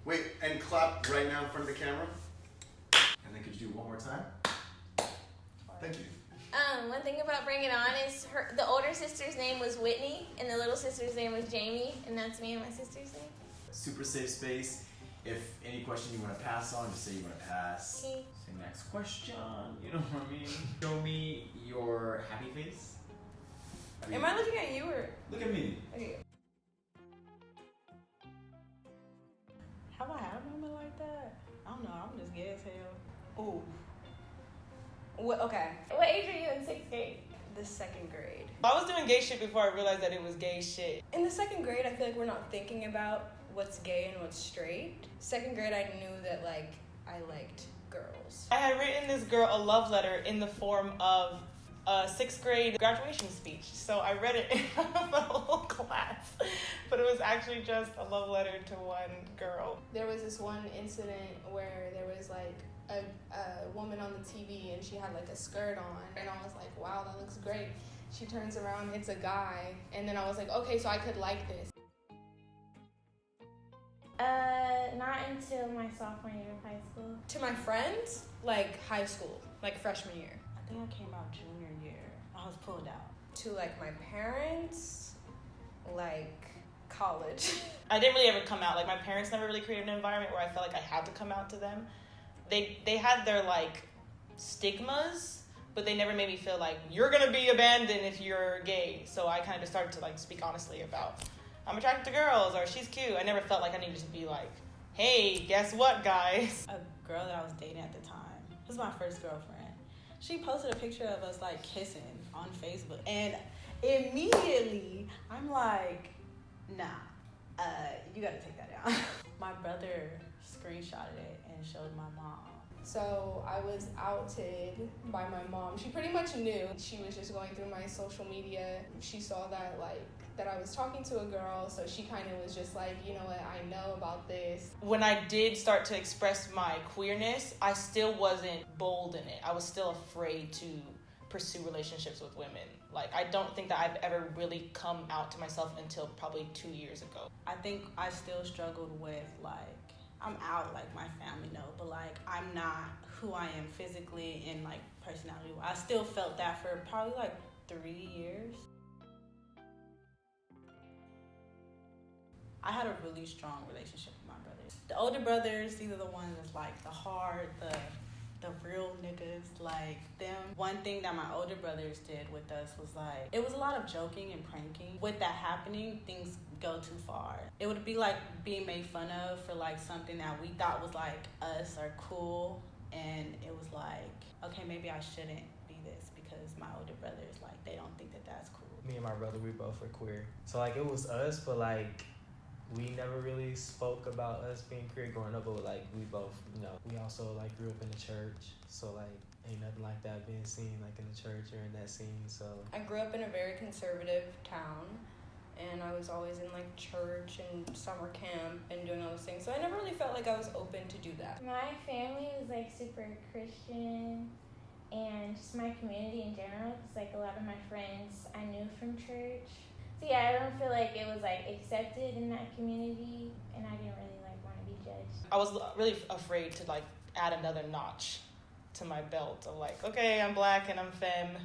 Wait, and clap right now in front of the camera. And then could you do one more time? Thank you. One thing about Bring It On is the older sister's name was Whitney, and the little sister's name was Jamie, and that's me and my sister's name. Super safe space. If any question you want to pass on, just say you want to pass. Okay. Say next question. You know what I mean? Show me your happy face. Am I looking at you or? Look at me. Okay. Have I had a moment like that? I don't know. I'm just gay as hell. Ooh. What? Okay. What age are you in 6th grade? The 2nd grade. I was doing gay shit before I realized that it was gay shit. In the 2nd grade, I feel like we're not thinking about what's gay and what's straight. 2nd grade, I knew that like I liked girls. I had written this girl a love letter in the form of a 6th grade graduation speech. So I read it in front of the whole class. But it was actually just a love letter to one girl. There was this one incident where there was like a woman on the TV and she had like a skirt on, and I was like, wow, that looks great. She turns around, it's a guy, and then I was like, okay, so I could like this. Not until my sophomore year of high school. To my friends, like high school, like freshman year. I think I came out junior year. I was pulled out. To like my parents, like college. I didn't really ever come out. Like my parents never really created an environment where I felt like I had to come out to them. They had their like stigmas, but they never made me feel like you're gonna be abandoned if you're gay. So I kind of just started to like speak honestly about I'm attracted to girls or she's cute. I never felt like I needed to be like, hey, guess what, guys? A girl that I was dating at the time, this was my first girlfriend. She posted a picture of us like kissing on Facebook, and immediately I'm like, nah, you gotta take that down. My brother screenshotted it and showed my mom. So I was outed by my mom. She pretty much knew. She was just going through my social media. She saw that that I was talking to a girl, so she kind of was just like, you know what, I know about this. When I did start to express my queerness, I still wasn't bold in it. I was still afraid to pursue relationships with women. Like, I don't think that I've ever really come out to myself until probably 2 years ago. I think I still struggled with like, I'm out, like my family know, but like I'm not who I am physically and like personality. I still felt that for probably like 3 years. I had a really strong relationship with my brothers. The older brothers, these are the ones that's like the hard, the real niggas, like them. One thing that my older brothers did with us was like, it was a lot of joking and pranking. With that happening, things go too far. It would be like being made fun of for like something that we thought was like us or cool, and it was like, okay, maybe I shouldn't be this because my older brothers, like, they don't think that that's cool. Me and my brother, we both were queer. So like it was us, but like we never really spoke about us being queer growing up, but like we both, you know, we also like grew up in the church, so like ain't nothing like that being seen like in the church or in that scene. So I grew up in a very conservative town, and I was always in like church and summer camp and doing all those things, so I never really felt like I was open to do that. My family was like super Christian, and just my community in general, because like a lot of my friends I knew from church. So yeah, I don't feel like it was like accepted in that community, and I didn't really like want to be judged. I was really afraid to like add another notch to my belt of like, okay, I'm black and I'm femme.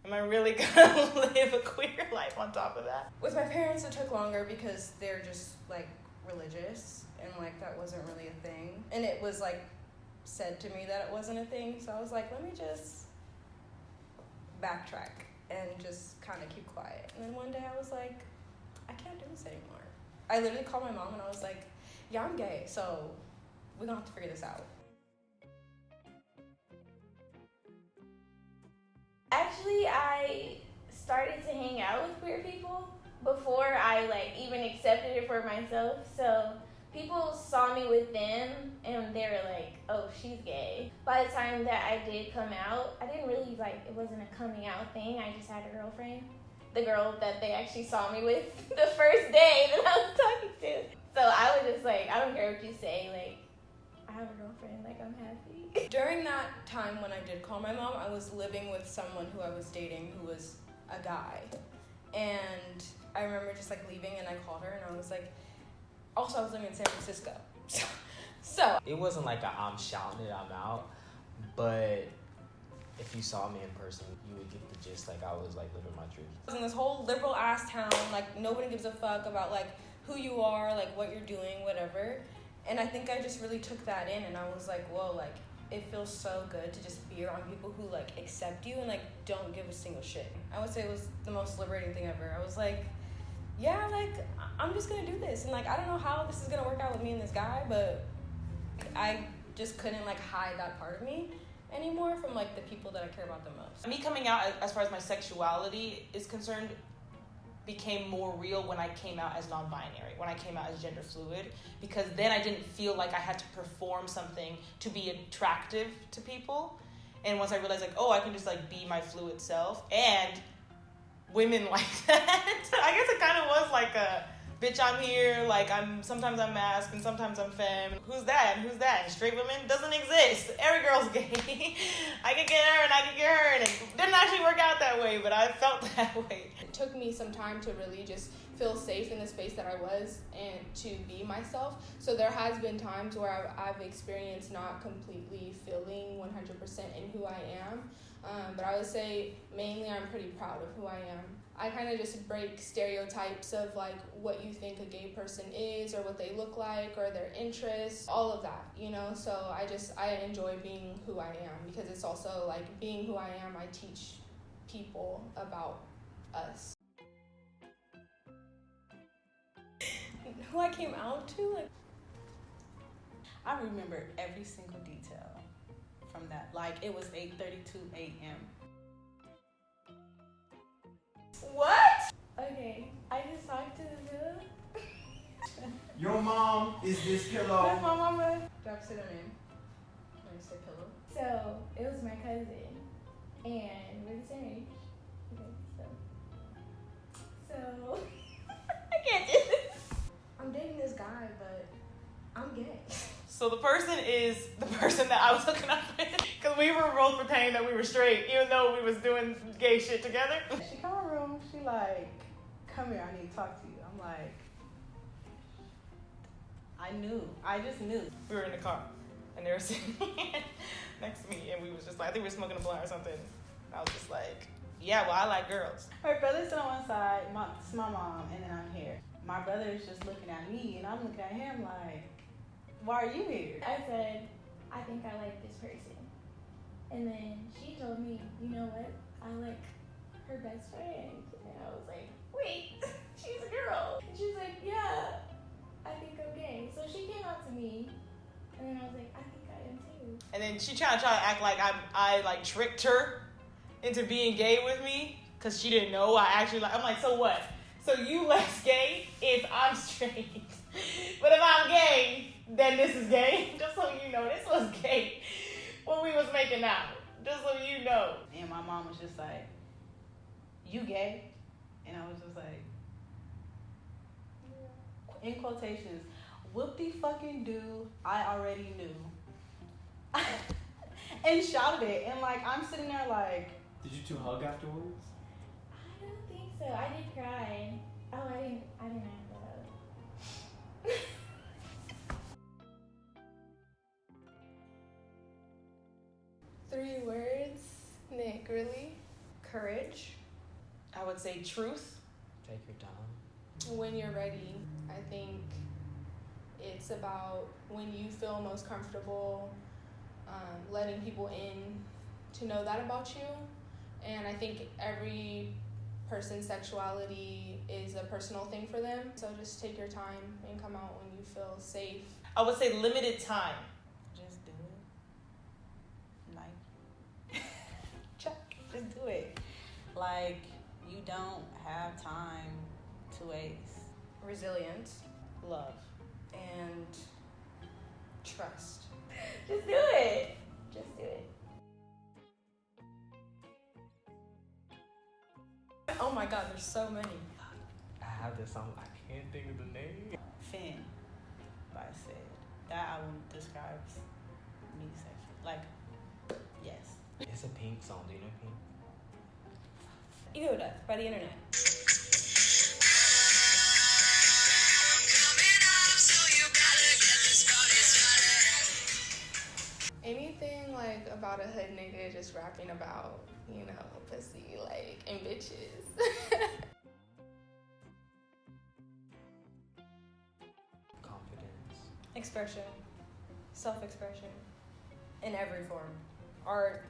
Am I really gonna live a queer life on top of that? With my parents, it took longer because they're just like religious, and like that wasn't really a thing. And it was like said to me that it wasn't a thing, so I was like, let me just backtrack and just kind of keep quiet. And then one day I was like, I can't do this anymore. I literally called my mom and I was like, yeah, I'm gay, so we're gonna have to figure this out. Actually, I started to hang out with queer people before I like even accepted it for myself. So people saw me with them and they were like, oh, she's gay. By the time that I did come out, I didn't really like, it wasn't a coming out thing. I just had a girlfriend. The girl that they actually saw me with the first day that I was talking to. So I was just like, I don't care what you say, like, I have a girlfriend, like, I'm happy. During that time when I did call my mom, I was living with someone who I was dating who was a guy. And I remember just like leaving, and I called her and I was like, also I was living in San Francisco. So It wasn't like I'm shouting it, I'm out, but if you saw me in person, you would get the gist. Like I was like living my truth. I was in this whole liberal ass town, like nobody gives a fuck about like who you are, like what you're doing, whatever. And I think I just really took that in, and I was like, whoa, like it feels so good to just be around people who like accept you and like don't give a single shit. I would say it was the most liberating thing ever. I was like, yeah, like I'm just gonna do this, and like I don't know how this is gonna work out with me and this guy, but I just couldn't like hide that part of me anymore from like the people that I care about the most. Me coming out as far as my sexuality is concerned became more real when I came out as non-binary, when I came out as gender fluid, because then I didn't feel like I had to perform something to be attractive to people. And once I realized like, oh, I can just like be my fluid self, and women like that. I guess it kind of was like a, bitch, I'm here, like sometimes I'm masked and sometimes I'm femme. Who's that? And who's that? And straight women doesn't exist. Every girl's gay. I could get her and I could get her, and it didn't actually work out that way, but I felt that way. It took me some time to really just feel safe in the space that I was and to be myself. So there has been times where I've experienced not completely feeling 100% in who I am. But I would say mainly I'm pretty proud of who I am. I kind of just break stereotypes of like what you think a gay person is or what they look like or their interests, all of that, you know? So I enjoy being who I am, because it's also like being who I am, I teach people about us. Who I came out to, like I remember every single detail from that. Like it was 8:32 a.m. What? Okay, I just talked to the pillow. Your mom is this Where's pillow. my mama? Do I have to say their name? Can I say pillow? So it was my cousin, and we're the same age. Okay, so I can't do this. I'm dating this guy, but I'm gay. So the person is the person that I was hooking up with, because we were both pretending that we were straight, even though we was doing gay shit together. She come in my room, she like, come here, I need to talk to you. I'm like, I just knew. We were in the car, and they were sitting next to me, and we was just like, I think we were smoking a blunt or something. I was just like, yeah, well, I like girls. Her brother's on one side, my mom, and then I'm here. My brother is just looking at me, and I'm looking at him like, why are you here? I said, I think I like this person. And then she told me, you know what? I like her best friend. And I was like, wait, she's a girl. And she's like, yeah, I think I'm gay. So she came out to me, and then I was like, I think I am too. And then she tried to act like I like tricked her into being gay with me, because she didn't know I actually like. I'm like, so what? So you less gay if I'm straight, but if I'm gay, then this is gay. Just so you know, this was gay when we was making out. Just so you know. And my mom was just like, you gay? And I was just like, in quotations, whoop-de-fucking-do, I already knew. And shouted it. And like, I'm sitting there like. Did you two hug afterwards? I don't think so. I did cry. Oh, I didn't have that. 3 words, Nick, really? Courage. I would say truth. Take your time. When you're ready. I think it's about when you feel most comfortable letting people in to know that about you. And I think every person's sexuality is a personal thing for them. So just take your time and come out when you feel safe. I would say limited time. Just do it. Like, just do it. Like, you don't have time to waste. Resilience. Love. And trust. Just do it. Just do it. Oh my god, there's so many. I have this song, I can't think of the name. Finn by Sid. That album describes me sexually. Like, yes. It's a Pink song, do you know Pink? Ego Death by the Internet. Coming up, so you better get this car. like about a hood nigga just rapping about, you know, pussy, like, and bitches. Confidence. Expression, self-expression, in every form. Art,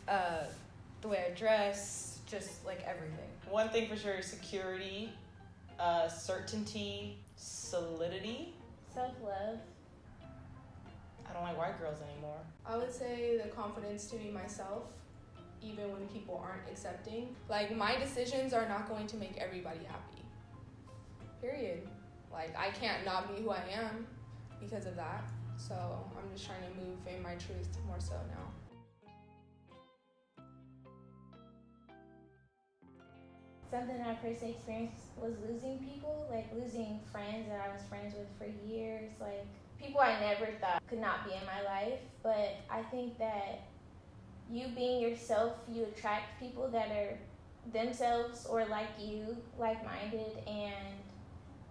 the way I dress, just like everything. One thing for sure is security, certainty, solidity. Self-love. I don't like white girls anymore. I would say the confidence to be myself, even when people aren't accepting. Like, my decisions are not going to make everybody happy. Period. Like, I can't not be who I am because of that. So I'm just trying to move in my truth more so now. Something I personally experienced was losing people, like losing friends that I was friends with for years, like people I never thought could not be in my life. But I think that you being yourself, you attract people that are themselves or like you, like-minded, and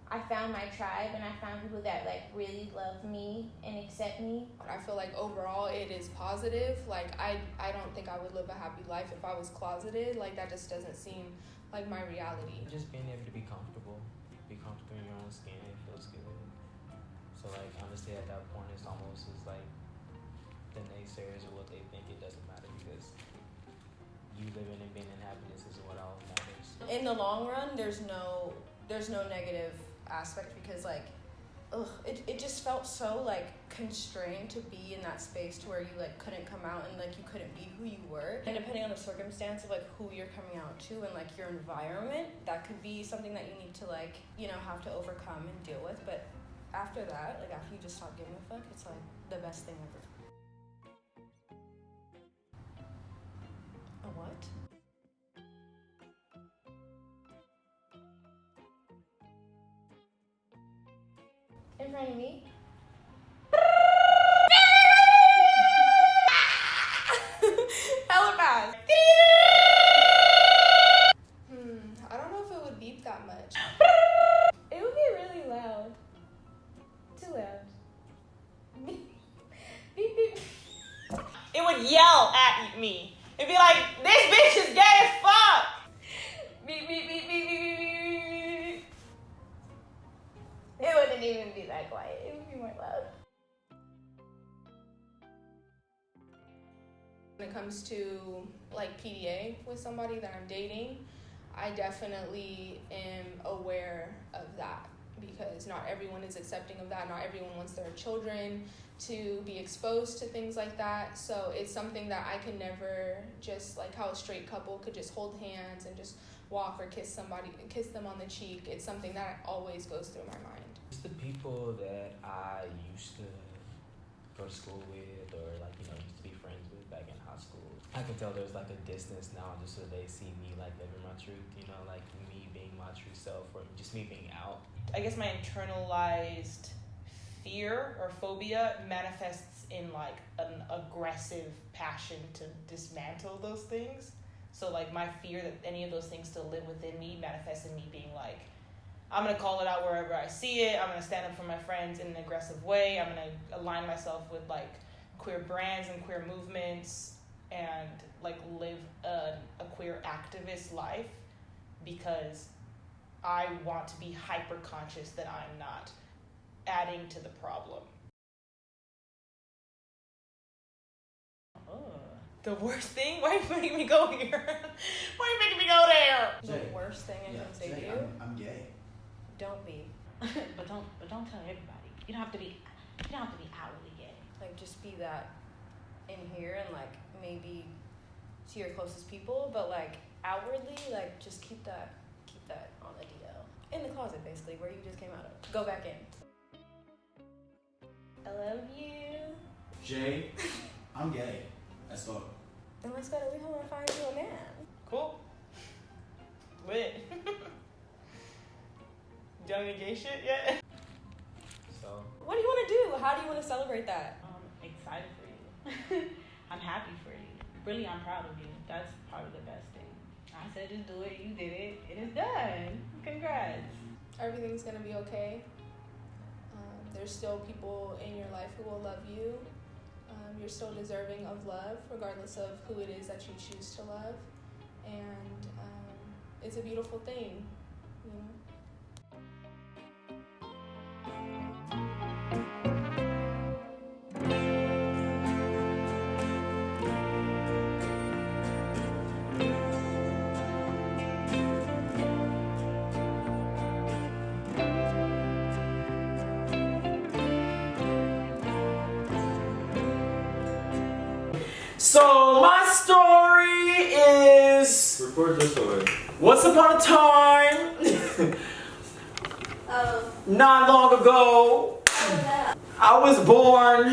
I found my tribe and I found people that like really love me and accept me. I feel like overall it is positive. Like, I don't think I would live a happy life if I was closeted. Like, that just doesn't seem like my reality. Just being able to be comfortable in your own skin, it feels good. So like honestly, at that point, it's almost as like the naysayers or what they think, it doesn't matter because you living and being in happiness is what all matters. In the long run, there's no negative aspect because like, it just felt so like constrained to be in that space to where you like couldn't come out and like you couldn't be who you were. And depending on the circumstance of like who you're coming out to and like your environment, that could be something that you need to like, you know, have to overcome and deal with. But after that, like after you just stop giving a fuck, it's like the best thing ever. A what? In front of me. Hella fast. I don't know if it would beep that much. It would be really loud. Too loud. Beep, beep, beep. It would yell at me. It'd be like, this bitch is gay as fuck. Beep, beep, beep, beep, beep, beep, beep, beep. It wouldn't even be that quiet. It would be more loud. When it comes to like PDA with somebody that I'm dating, I definitely am aware of that because not everyone is accepting of that. Not everyone wants their children to be exposed to things like that. So it's something that I can never just like how a straight couple could just hold hands and just walk or kiss them on the cheek. It's something that always goes through my mind. It's the people that I used to go to school with or like, you know, used to be friends with back in high school. I can tell there's like a distance now just so they see me like living my truth, you know, like me being my true self or just me being out. I guess my internalized fear or phobia manifests in like an aggressive passion to dismantle those things. So like my fear that any of those things still live within me manifests in me being like, I'm going to call it out wherever I see it. I'm going to stand up for my friends in an aggressive way. I'm going to align myself with like queer brands and queer movements and like live a queer activist life because I want to be hyper conscious that I'm not adding to the problem. The worst thing? Why are you making me go here? Why are you making me go there? The worst thing I can say to you? I'm gay. Don't be. but don't tell everybody. You don't have to be outwardly gay. Like just be that in here and like maybe to your closest people, but like outwardly, like just keep that on the DL. In the closet basically, where you just came out of. Go back in. I love you. Jay, I'm gay. As fuck. Then let's go to we home and find you a man. Cool. Lit. Done any gay shit yet? So What do you want to do? How do you want to celebrate that? I'm excited for you. I'm happy for you. Really, I'm proud of you. That's probably the best thing. I said just do it. You did it. It is done. Congrats. Everything's gonna be okay. There's still people in your life who will love you, you're still deserving of love, regardless of who it is that you choose to love. And it's a beautiful thing, you know? So my story is Record this way. once upon a time, not long ago, I was born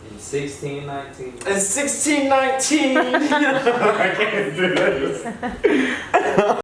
In 1619. in 1619. I can't do this.